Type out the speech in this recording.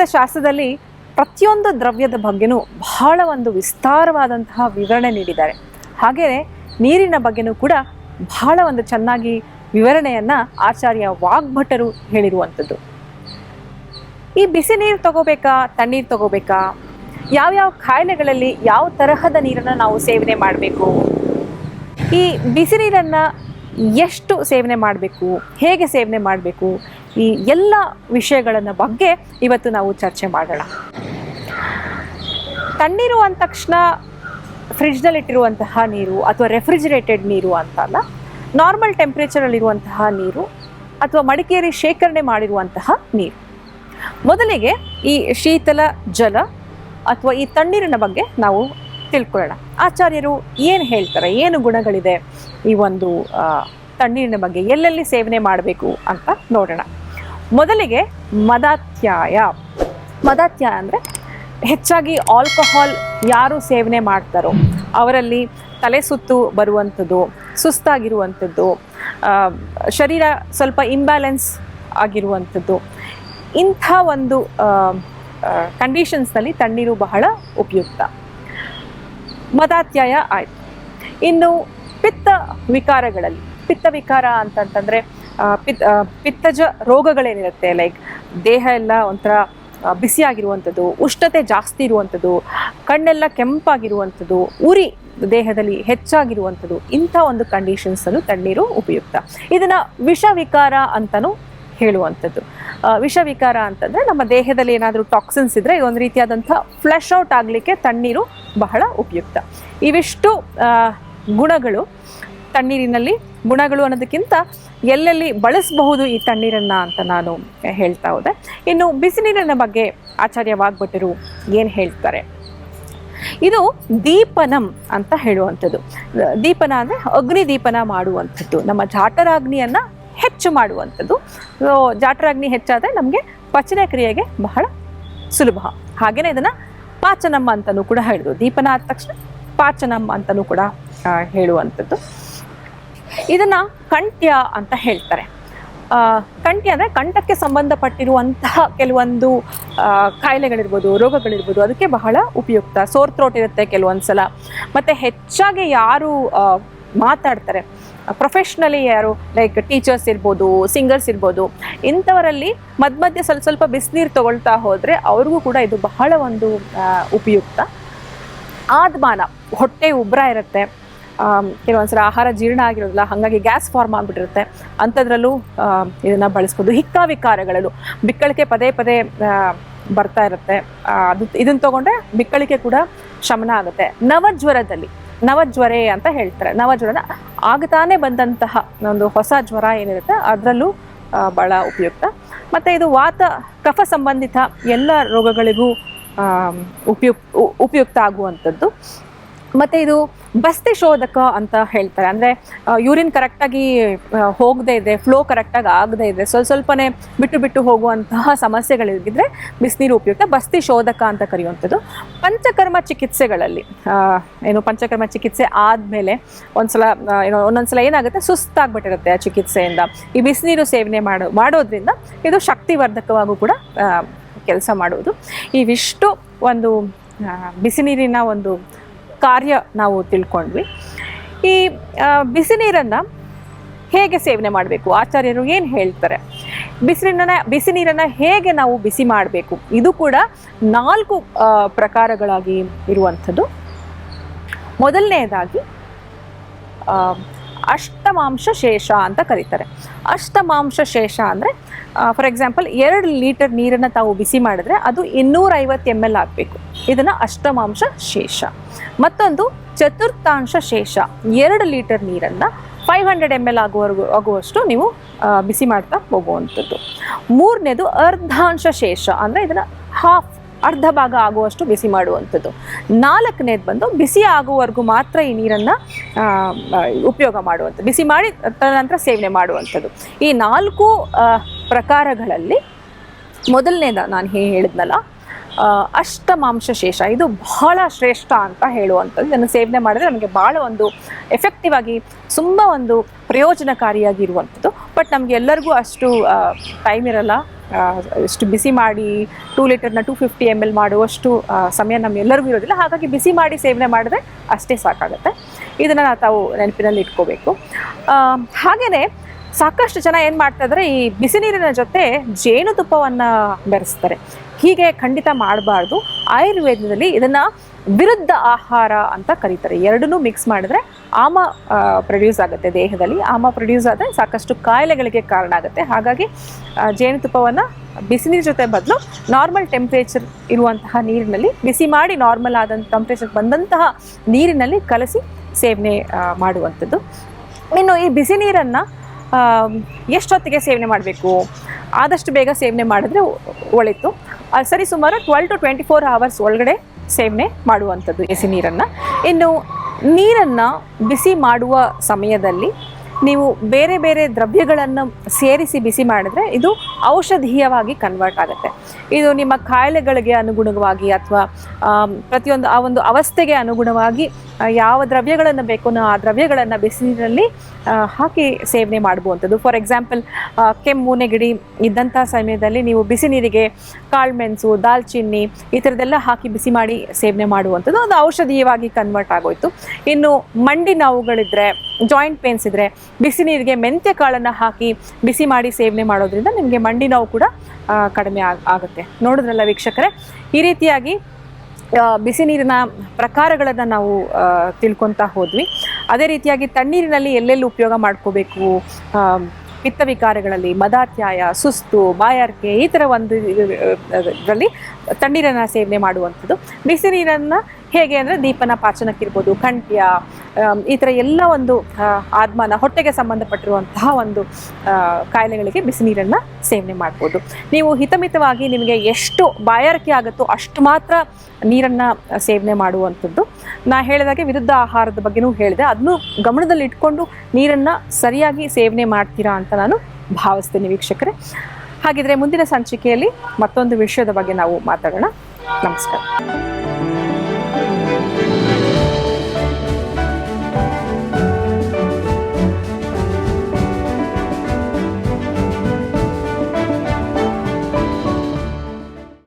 ಆಯುರ್ವೇದ ಶಾಸ್ತ್ರದಲ್ಲಿ ಪ್ರತಿಯೊಂದು ದ್ರವ್ಯದ ಬಗ್ಗೆನೂ ಬಹಳ ಒಂದು ವಿಸ್ತಾರವಾದಂತಹ ವಿವರಣೆ ನೀಡಿದ್ದಾರೆ. ಹಾಗೆಯೇ ನೀರಿನ ಬಗ್ಗೆನೂ ಕೂಡ ಬಹಳ ಒಂದು ಚೆನ್ನಾಗಿ ವಿವರಣೆಯನ್ನು ಆಚಾರ್ಯ ವಾಗ್ಭಟರು ಹೇಳಿರುವಂಥದ್ದು. ಈ ಬಿಸಿ ನೀರು ತಗೋಬೇಕಾ, ತಣ್ಣೀರು ತಗೋಬೇಕಾ, ಯಾವ್ಯಾವ ಕಾಯಿಲೆಗಳಲ್ಲಿ ಯಾವ ತರಹದ ನೀರನ್ನು ನಾವು ಸೇವನೆ ಮಾಡಬೇಕು, ಈ ಬಿಸಿ ನೀರನ್ನು ಎಷ್ಟು ಸೇವನೆ ಮಾಡಬೇಕು, ಹೇಗೆ ಸೇವನೆ ಮಾಡಬೇಕು, ಈ ಎಲ್ಲ ವಿಷಯಗಳನ್ನು ಬಗ್ಗೆ ಇವತ್ತು ನಾವು ಚರ್ಚೆ ಮಾಡೋಣ. ತಣ್ಣೀರು ಅಂದ ತಕ್ಷಣ ಫ್ರಿಡ್ಜ್ನಲ್ಲಿಟ್ಟಿರುವಂತಹ ನೀರು ಅಥವಾ ರೆಫ್ರಿಜಿರೇಟೆಡ್ ನೀರು ಅಂತಲ್ಲ, ನಾರ್ಮಲ್ ಟೆಂಪ್ರೇಚರಲ್ಲಿರುವಂತಹ ನೀರು ಅಥವಾ ಮಡಿಕೇರಿ ಶೇಖರಣೆ ಮಾಡಿರುವಂತಹ ನೀರು. ಮೊದಲಿಗೆ ಈ ಶೀತಲ ಜಲ ಅಥವಾ ಈ ತಣ್ಣೀರಿನ ಬಗ್ಗೆ ನಾವು ತಿಳ್ಕೊಳ್ಳೋಣ. ಆಚಾರ್ಯರು ಏನು ಹೇಳ್ತಾರೆ, ಏನು ಗುಣಗಳಿದೆ ಈ ಒಂದು ತಣ್ಣೀರಿನ ಬಗ್ಗೆ, ಎಲ್ಲೆಲ್ಲಿ ಸೇವನೆ ಮಾಡಬೇಕು ಅಂತ ನೋಡೋಣ. ಮೊದಲಿಗೆ ಮದಾತ್ಯಾಯ. ಮದಾತ್ಯಾಯ ಅಂದರೆ ಹೆಚ್ಚಾಗಿ ಆಲ್ಕೋಹಾಲ್ ಯಾರು ಸೇವನೆ ಮಾಡ್ತಾರೋ ಅವರಲ್ಲಿ ತಲೆ ಸುತ್ತು ಬರುವಂಥದ್ದು, ಸುಸ್ತಾಗಿರುವಂಥದ್ದು, ಶರೀರ ಸ್ವಲ್ಪ ಇಂಬ್ಯಾಲೆನ್ಸ್ ಆಗಿರುವಂಥದ್ದು, ಇಂಥ ಒಂದು ಕಂಡೀಷನ್ಸ್ನಲ್ಲಿ ತಣ್ಣೀರು ಬಹಳ ಉಪಯುಕ್ತ. ಮದಾತ್ಯಾಯ ಆಯಿತು. ಇನ್ನು ಪಿತ್ತ ವಿಕಾರಗಳಲ್ಲಿ, ಪಿತ್ತ ವಿಕಾರ ಅಂತಂತಂದರೆ ಪಿತ್ತಜ ರೋಗಗಳೇನಿರುತ್ತೆ, ಲೈಕ್ ದೇಹ ಎಲ್ಲ ಒಂಥರ ಬಿಸಿಯಾಗಿರುವಂಥದ್ದು, ಉಷ್ಣತೆ ಜಾಸ್ತಿ ಇರುವಂಥದ್ದು, ಕಣ್ಣೆಲ್ಲ ಕೆಂಪಾಗಿರುವಂಥದ್ದು, ಉರಿ ದೇಹದಲ್ಲಿ ಹೆಚ್ಚಾಗಿರುವಂಥದ್ದು, ಇಂಥ ಒಂದು ಕಂಡೀಷನ್ಸಲ್ಲೂ ತಣ್ಣೀರು ಉಪಯುಕ್ತ. ಇದನ್ನು ವಿಷವಿಕಾರ ಅಂತಲೂ ಹೇಳುವಂಥದ್ದು. ವಿಷವಿಕಾರ ಅಂತಂದರೆ ನಮ್ಮ ದೇಹದಲ್ಲಿ ಏನಾದರೂ ಟಾಕ್ಸಿನ್ಸ್ ಇದ್ದರೆ ಒಂದು ರೀತಿಯಾದಂಥ ಫ್ಲಶ್ ಔಟ್ ಆಗಲಿಕ್ಕೆ ತಣ್ಣೀರು ಬಹಳ ಉಪಯುಕ್ತ. ಇವಿಷ್ಟು ಗುಣಗಳು ತಣ್ಣೀರಿನಲ್ಲಿ, ಗುಣಗಳು ಅನ್ನೋದಕ್ಕಿಂತ ಎಲ್ಲೆಲ್ಲಿ ಬಳಸಬಹುದು ಈ ತಣ್ಣೀರನ್ನು ಅಂತ ನಾನು ಹೇಳ್ತಾ ಹೋದೆ. ಇನ್ನು ಬಿಸಿ ನೀರಿನ ಬಗ್ಗೆ ಆಚಾರ್ಯ ವಾಗ್ಭಟರು ಏನು ಹೇಳ್ತಾರೆ, ಇದು ದೀಪನಂ ಅಂತ ಹೇಳುವಂಥದ್ದು. ದೀಪನ ಅಂದರೆ ಅಗ್ನಿ ದೀಪನ ಮಾಡುವಂಥದ್ದು, ನಮ್ಮ ಜಾಠರಾಗ್ನಿಯನ್ನು ಹೆಚ್ಚು ಮಾಡುವಂಥದ್ದು. ಜಾಠರಾಗ್ನಿ ಹೆಚ್ಚಾದರೆ ನಮಗೆ ಪಚನ ಕ್ರಿಯೆಗೆ ಬಹಳ ಸುಲಭ. ಹಾಗೆಯೇ ಇದನ್ನು ಪಾಚನಂ ಅಂತಲೂ ಕೂಡ ಹೇಳಿದ್ರು. ದೀಪನ ಆದ ತಕ್ಷಣ ಪಾಚನಂ ಅಂತಲೂ ಕೂಡ ಹೇಳುವಂಥದ್ದು. ಇದನ್ನು ಕಂಠ್ಯ ಅಂತ ಹೇಳ್ತಾರೆ. ಕಂಠ್ಯ ಅಂದರೆ ಕಂಠಕ್ಕೆ ಸಂಬಂಧಪಟ್ಟಿರುವಂತಹ ಕೆಲವೊಂದು ಕಾಯಿಲೆಗಳಿರ್ಬೋದು, ರೋಗಗಳಿರ್ಬೋದು, ಅದಕ್ಕೆ ಬಹಳ ಉಪಯುಕ್ತ. ಸೋರ್ ಥ್ರೋಟ್ ಇರುತ್ತೆ ಕೆಲವೊಂದು ಸಲ. ಮತ್ತು ಹೆಚ್ಚಾಗಿ ಯಾರು ಮಾತಾಡ್ತಾರೆ, ಪ್ರೊಫೆಷ್ನಲಿ ಯಾರು ಲೈಕ್ ಟೀಚರ್ಸ್ ಇರ್ಬೋದು, ಸಿಂಗರ್ಸ್ ಇರ್ಬೋದು, ಇಂಥವರಲ್ಲಿ ಮಧ್ಯೆ ಸ್ವಲ್ಪ ಬಿಸಿನೀರು ತಗೊಳ್ತಾ ಹೋದರೆ ಅವ್ರಿಗೂ ಕೂಡ ಇದು ಬಹಳ ಒಂದು ಉಪಯುಕ್ತ. ಆದ್ಮಾನ, ಹೊಟ್ಟೆ ಉಬ್ರ ಇರುತ್ತೆ, ಕೆಲವೊಂದ್ಸಲ ಆಹಾರ ಜೀರ್ಣ ಆಗಿರೋದಿಲ್ಲ, ಹಾಗಾಗಿ ಗ್ಯಾಸ್ ಫಾರ್ಮ್ ಆಗಿಬಿಟ್ಟಿರುತ್ತೆ, ಅಂಥದ್ರಲ್ಲೂ ಇದನ್ನು ಬಳಸ್ಬೋದು. ಹಿಕ್ಕಾವಿಕಾರಗಳಲ್ಲೂ ಬಿಕ್ಕಳಿಕೆ ಪದೇ ಬರ್ತಾ ಇರುತ್ತೆ, ಇದನ್ನು ತೊಗೊಂಡ್ರೆ ಬಿಕ್ಕಳಿಕೆ ಕೂಡ ಶಮನ ಆಗುತ್ತೆ. ನವಜ್ವರೆ ಅಂತ ಹೇಳ್ತಾರೆ. ನವಜ್ವರ ಆಗತಾನೆ ಬಂದಂತಹ ಒಂದು ಹೊಸ ಜ್ವರ ಏನಿರುತ್ತೆ ಅದರಲ್ಲೂ ಭಾಳ ಉಪಯುಕ್ತ. ಮತ್ತು ಇದು ವಾತ ಕಫ ಸಂಬಂಧಿತ ಎಲ್ಲ ರೋಗಗಳಿಗೂ ಉಪಯುಕ್ತ ಆಗುವಂಥದ್ದು. ಮತ್ತು ಇದು ಬಸ್ತಿ ಶೋಧಕ ಅಂತ ಹೇಳ್ತಾರೆ. ಅಂದರೆ ಯೂರಿನ್ ಕರೆಕ್ಟಾಗಿ ಹೋಗದೇ ಇದೆ, ಫ್ಲೋ ಕರೆಕ್ಟಾಗಿ ಆಗದೇ ಇದೆ, ಸ್ವಲ್ಪನೇ ಬಿಟ್ಟು ಹೋಗುವಂತಹ ಸಮಸ್ಯೆಗಳಿದ್ದರೆ ಬಿಸಿನೀರು ಉಪಯುಕ್ತ. ಬಸ್ತಿ ಶೋಧಕ ಅಂತ ಕರೆಯುವಂಥದ್ದು. ಪಂಚಕರ್ಮ ಚಿಕಿತ್ಸೆಗಳಲ್ಲಿ ಪಂಚಕರ್ಮ ಚಿಕಿತ್ಸೆ ಆದಮೇಲೆ ಒಂದೊಂದ್ಸಲ ಏನಾಗುತ್ತೆ, ಸುಸ್ತಾಗ್ಬಿಟ್ಟಿರುತ್ತೆ ಆ ಚಿಕಿತ್ಸೆಯಿಂದ. ಈ ಬಿಸಿನೀರು ಸೇವನೆ ಮಾಡೋದ್ರಿಂದ ಇದು ಶಕ್ತಿವರ್ಧಕವಾಗೂ ಕೂಡ ಕೆಲಸ ಮಾಡುವುದು. ಇವಿಷ್ಟು ಒಂದು ಬಿಸಿ ನೀರಿನ ಒಂದು ಕಾರ್ಯ ನಾವು ತಿಳ್ಕೊಂಡ್ವಿ. ಈ ಬಿಸಿ ನೀರನ್ನು ಹೇಗೆ ಸೇವನೆ ಮಾಡಬೇಕು, ಆಚಾರ್ಯರು ಏನು ಹೇಳ್ತಾರೆ, ಬಿಸಿ ನೀರನ್ನು ಹೇಗೆ ನಾವು ಬಿಸಿ ಮಾಡಬೇಕು, ಇದು ಕೂಡ 4 ಪ್ರಕಾರಗಳಾಗಿ ಇರುವಂಥದ್ದು. ಮೊದಲನೇದಾಗಿ ಅಷ್ಟಮಾಂಶ ಶೇಷ ಅಂತ ಕರೀತಾರೆ. ಅಷ್ಟಮಾಂಶ ಶೇಷ ಅಂದರೆ ಫಾರ್ ಎಕ್ಸಾಂಪಲ್ 2 ಲೀಟರ್ ನೀರನ್ನು ತಾವು ಬಿಸಿ ಮಾಡಿದ್ರೆ ಅದು 250 ml ಆಗಬೇಕು. ಇದನ್ನು ಅಷ್ಟಮಾಂಶ ಶೇಷ. ಮತ್ತೊಂದು ಚತುರ್ಥಾಂಶ ಶೇಷ, 2 ಲೀಟರ್ ನೀರನ್ನು 500 ml ಆಗುವಷ್ಟು ನೀವು ಬಿಸಿ ಮಾಡ್ತಾ ಹೋಗುವಂಥದ್ದು. ಮೂರನೇದು ಅರ್ಧಾಂಶ ಶೇಷ ಅಂದರೆ ಇದನ್ನು ಅರ್ಧ ಭಾಗ ಆಗುವಷ್ಟು ಬಿಸಿ ಮಾಡುವಂಥದ್ದು. 4ನೇದು ಬಂದು ಬಿಸಿ ಆಗುವವರೆಗೂ ಮಾತ್ರ ಈ ನೀರನ್ನು ಉಪಯೋಗ ಮಾಡುವಂಥದ್ದು, ಬಿಸಿ ಮಾಡಿ ನಂತರ ಸೇವನೆ ಮಾಡುವಂಥದ್ದು. ಈ 4 ಪ್ರಕಾರಗಳಲ್ಲಿ ಮೊದಲನೇದ ನಾನು ಹೇಳಿದ್ನಲ್ಲ ಅಷ್ಟಮಾಂಶ ಶೇಷ, ಇದು ಬಹಳ ಶ್ರೇಷ್ಠ ಅಂತ ಹೇಳುವಂಥದ್ದು. ಇದನ್ನು ಸೇವನೆ ಮಾಡಿದ್ರೆ ನಮಗೆ ಭಾಳ ಒಂದು ಎಫೆಕ್ಟಿವ್ ಆಗಿ ತುಂಬ ಒಂದು ಪ್ರಯೋಜನಕಾರಿಯಾಗಿರುವಂಥದ್ದು. ಬಟ್ ನಮಗೆ ಎಲ್ಲರಿಗೂ ಅಷ್ಟು ಟೈಮ್ ಇರಲ್ಲ, ಇಷ್ಟು ಬಿಸಿ ಮಾಡಿ 2 ಲೀಟರ್ನ 250 ml ಮಾಡುವಷ್ಟು ಸಮಯ ನಮ್ಗೆಲ್ಲರಿಗೂ ಇರೋದಿಲ್ಲ. ಹಾಗಾಗಿ ಬಿಸಿ ಮಾಡಿ ಸೇವನೆ ಮಾಡಿದ್ರೆ ಅಷ್ಟೇ ಸಾಕಾಗುತ್ತೆ. ಇದನ್ನು ತಾವು ನೆನಪಿನಲ್ಲಿ ಇಟ್ಕೋಬೇಕು. ಹಾಗೆಯೇ ಸಾಕಷ್ಟು ಜನ ಏನು ಮಾಡ್ತಾ ಇದ್ದಾರೆ, ಈ ಬಿಸಿ ನೀರಿನ ಜೊತೆ ಜೇನುತುಪ್ಪವನ್ನು ಬೆರೆಸ್ತಾರೆ. ಹೀಗೆ ಖಂಡಿತ ಮಾಡಬಾರ್ದು. ಆಯುರ್ವೇದದಲ್ಲಿ ಇದನ್ನು ವಿರುದ್ಧ ಆಹಾರ ಅಂತ ಕರೀತಾರೆ. ಎರಡನ್ನೂ ಮಿಕ್ಸ್ ಮಾಡಿದ್ರೆ ಆಮ ಪ್ರೊಡ್ಯೂಸ್ ಆಗುತ್ತೆ ದೇಹದಲ್ಲಿ. ಆಮ ಪ್ರೊಡ್ಯೂಸ್ ಆದರೆ ಸಾಕಷ್ಟು ಕಾಯಿಲೆಗಳಿಗೆ ಕಾರಣ ಆಗುತ್ತೆ. ಹಾಗಾಗಿ ಜೇನುತುಪ್ಪವನ್ನು ಬಿಸಿ ನೀರು ಜೊತೆ ಬದಲು ನಾರ್ಮಲ್ ಟೆಂಪ್ರೇಚರ್ ಇರುವಂತಹ ನೀರಿನಲ್ಲಿ ಬಿಸಿ ಮಾಡಿ ನಾರ್ಮಲ್ ಆದಂಥ ಟೆಂಪ್ರೇಚರ್ ಬಂದಂತಹ ನೀರಿನಲ್ಲಿ ಕಲಸಿ ಸೇವನೆ ಮಾಡುವಂಥದ್ದು. ಇನ್ನು ಈ ಬಿಸಿ ನೀರನ್ನು ಎಷ್ಟೊತ್ತಿಗೆ ಸೇವನೆ ಮಾಡಬೇಕು? ಆದಷ್ಟು ಬೇಗ ಸೇವನೆ ಮಾಡಿದ್ರೆ ಒಳಿತು. ಸರಿ ಸುಮಾರು 12 to 24 hours ಒಳಗಡೆ ಸೇವನೆ ಮಾಡುವಂಥದ್ದು ಬಿಸಿ ನೀರನ್ನು. ಇನ್ನು ನೀರನ್ನು ಬಿಸಿ ಮಾಡುವ ಸಮಯದಲ್ಲಿ ನೀವು ಬೇರೆ ಬೇರೆ ದ್ರವ್ಯಗಳನ್ನು ಸೇರಿಸಿ ಬಿಸಿ ಮಾಡಿದ್ರೆ ಇದು ಔಷಧೀಯವಾಗಿ ಕನ್ವರ್ಟ್ ಆಗುತ್ತೆ. ಇದು ನಿಮ್ಮ ಕಾಯಿಲೆಗಳಿಗೆ ಅನುಗುಣವಾಗಿ ಅಥವಾ ಪ್ರತಿಯೊಂದು ಆ ಒಂದು ಅವಸ್ಥೆಗೆ ಅನುಗುಣವಾಗಿ ಯಾವ ದ್ರವ್ಯಗಳನ್ನು ಬೇಕೋ ಆ ದ್ರವ್ಯಗಳನ್ನು ಬಿಸಿ ನೀರಲ್ಲಿ ಹಾಕಿ ಸೇವನೆ ಮಾಡುವಂಥದ್ದು. ಫಾರ್ ಎಕ್ಸಾಂಪಲ್, ಕೆಮ್ಮು ನೆಗಡಿ ಇದ್ದಂಥ ಸಮಯದಲ್ಲಿ ನೀವು ಬಿಸಿ ನೀರಿಗೆ ಕಾಳುಮೆಣಸು, ದಾಲ್ಚಿನ್ನಿ ಈ ಥರದ್ದೆಲ್ಲ ಹಾಕಿ ಬಿಸಿ ಮಾಡಿ ಸೇವನೆ ಮಾಡುವಂಥದ್ದು ಅದು ಔಷಧೀಯವಾಗಿ ಕನ್ವರ್ಟ್ ಆಗೋಯ್ತು. ಇನ್ನು ಮಂಡಿ ನೋವುಗಳಿದ್ರೆ, ಜಾಯಿಂಟ್ ಪೇನ್ಸ್ ಇದ್ದರೆ ಬಿಸಿ ನೀರಿಗೆ ಮೆಂತ್ಯ ಕಾಳನ್ನು ಹಾಕಿ ಬಿಸಿ ಮಾಡಿ ಸೇವನೆ ಮಾಡೋದ್ರಿಂದ ನಿಮಗೆ ಮಂಡಿ ನೋವು ಕೂಡ ಕಡಿಮೆ ಆಗುತ್ತೆ. ನೋಡಿದ್ರಲ್ಲ ವೀಕ್ಷಕರೇ, ಈ ರೀತಿಯಾಗಿ ಬಿಸಿ ನೀರಿನ ಪ್ರಕಾರಗಳನ್ನು ನಾವು ತಿಳ್ಕೊತಾ ಹೋದ್ವಿ. ಅದೇ ರೀತಿಯಾಗಿ ತಣ್ಣೀರಿನಲ್ಲಿ ಎಲ್ಲೆಲ್ಲಿ ಉಪಯೋಗ ಮಾಡ್ಕೋಬೇಕು, ಪಿತ್ತ ವಿಕಾರಗಳಲ್ಲಿ ಮದಾತ್ಯಾಯ, ಸುಸ್ತು, ಬಾಯಾರಿಕೆ ಈ ಥರ ಒಂದು ಇದರಲ್ಲಿ ತಣ್ಣೀರನ್ನು ಸೇವನೆ ಮಾಡುವಂಥದ್ದು. ಬಿಸಿ ನೀರನ್ನು ಹೇಗೆ ಅಂದರೆ ದೀಪನ ಪಾಚನಕ್ಕಿರ್ಬೋದು, ಕಂಠ್ಯ ಈ ಥರ ಎಲ್ಲ ಒಂದು ಆದ್ಮಾನ ಹೊಟ್ಟೆಗೆ ಸಂಬಂಧಪಟ್ಟಿರುವಂತಹ ಒಂದು ಕಾಯಿಲೆಗಳಿಗೆ ಬಿಸಿ ನೀರನ್ನು ಸೇವನೆ ಮಾಡ್ಬೋದು. ನೀವು ಹಿತಮಿತವಾಗಿ ನಿಮಗೆ ಎಷ್ಟು ಬಾಯಾರಿಕೆ ಆಗುತ್ತೋ ಅಷ್ಟು ಮಾತ್ರ ನೀರನ್ನು ಸೇವನೆ ಮಾಡುವಂಥದ್ದು. ನಾ ಹೇಳಿದಾಗೆ ವಿರುದ್ಧ ಆಹಾರದ ಬಗ್ಗೆನೂ ಹೇಳಿದೆ, ಅದನ್ನು ಗಮನದಲ್ಲಿ ಇಟ್ಕೊಂಡು ನೀರನ್ನು ಸರಿಯಾಗಿ ಸೇವನೆ ಮಾಡ್ತೀರಾ ಅಂತ ನಾನು ಭಾವಿಸ್ತೀನಿ ವೀಕ್ಷಕರೇ. ಹಾಗಿದ್ರೆ ಮುಂದಿನ ಸಂಚಿಕೆಯಲ್ಲಿ ಮತ್ತೊಂದು ವಿಷಯದ ಬಗ್ಗೆ ನಾವು ಮಾತಾಡೋಣ. ನಮಸ್ಕಾರ.